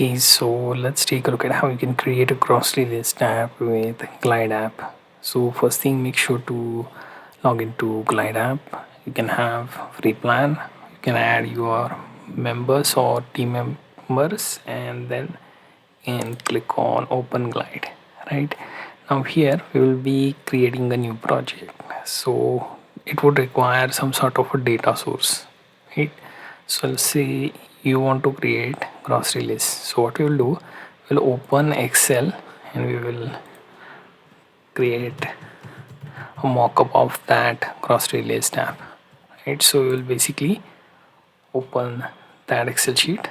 Okay, so let's take a look at how you can create a grocery list app with Glide app. So first thing, make sure to log into Glide app. You can have free plan. You can add your members or team members and then click on open Glide. Right now here we will be creating a new project. So it would require some sort of a data source, right? So let's say you want to create grocery list. So what we will do, we'll open Excel and we will create a mock-up of that grocery list app, right? So we will basically open that Excel sheet,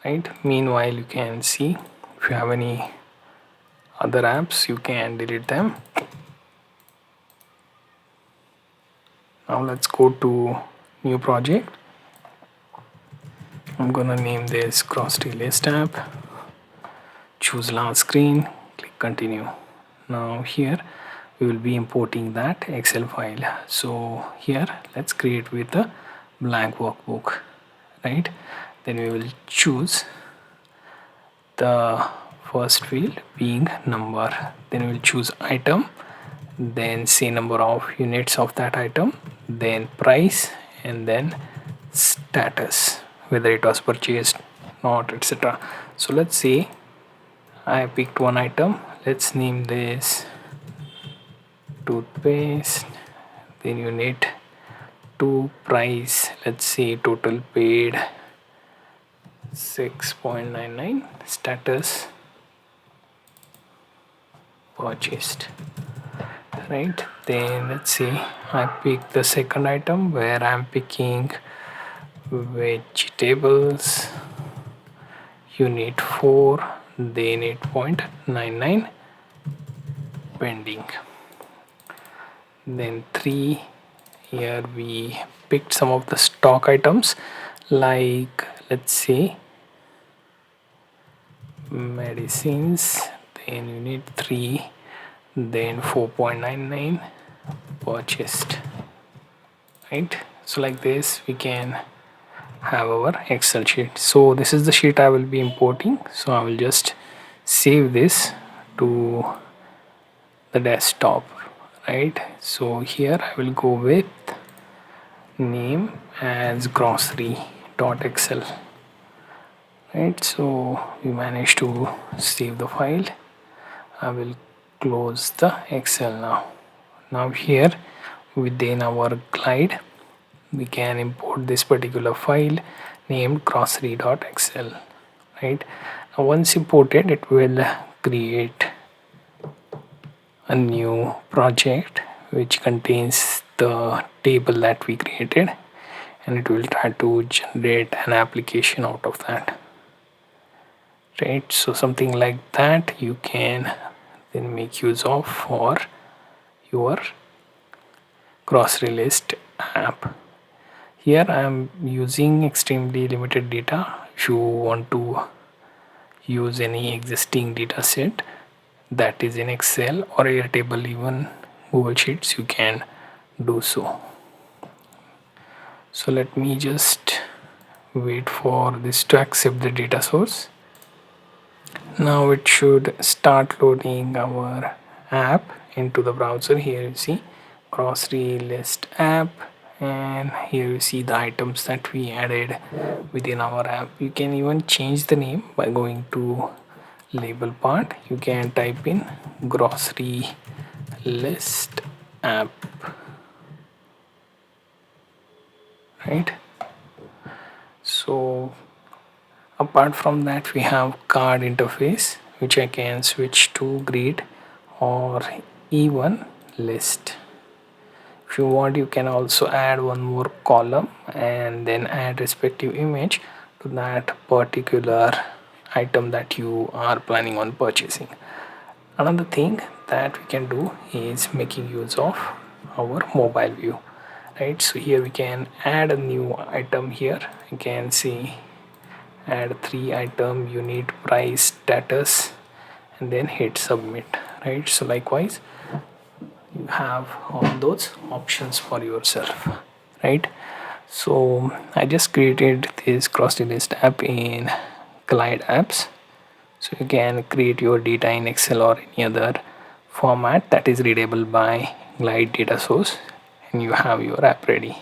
right? Meanwhile, you can see if you have any other apps, you can delete them. Now let's go to new project. I'm gonna name this grocery list app. Choose last screen, click continue. Now here we will be importing that Excel file. So here let's create with a blank workbook, right? Then we will choose the first field being number, then we will choose item, then say number of units of that item, then price, and then status, whether it was purchased, not, etc. So let's say I picked one item. Let's name this toothpaste. Then unit 2, price, let's say total paid 6.99, status purchased, right? Then let's say I pick the second item where I'm picking vegetables, unit 4, then 8.99, pending. Then 3, here we picked some of the stock items like, let's say, medicines, then unit 3, then 4.99, purchased, right? So like this we can have our Excel sheet. So this is the sheet I will be importing, so I will just save this to the desktop, right? So here I will go with name as grocery.excel, right? So we managed to save the file. I will close the Excel now. Now here within our Glide we can import this particular file named grocery.excel, right? Now once imported, it will create a new project which contains the table that we created, and it will try to generate an application out of that, right? So something like that you can then make use of for your grocery list app. Here I am using extremely limited data. If you want to use any existing data set that is in Excel or Airtable, even Google Sheets, you can do so. So let me just wait for this to accept the data source. Now it should start loading our app into the browser. Here you see grocery list app, and here you see the items that we added within our app. You can even change the name by going to label part. You can type in grocery list app, right? So apart from that, we have card interface, which I can switch to grid or even list. If you want, you can also add one more column and then add respective image to that particular item that you are planning on purchasing. Another thing that we can do is making use of our mobile view, right? So here we can add a new item. Here you can see add 3 item, unit, price, status, and then hit submit, right? So likewise you have all those options for yourself, right? So I just created this grocery list app in Glide apps. So you can create your data in Excel or any other format that is readable by Glide data source, and you have your app ready.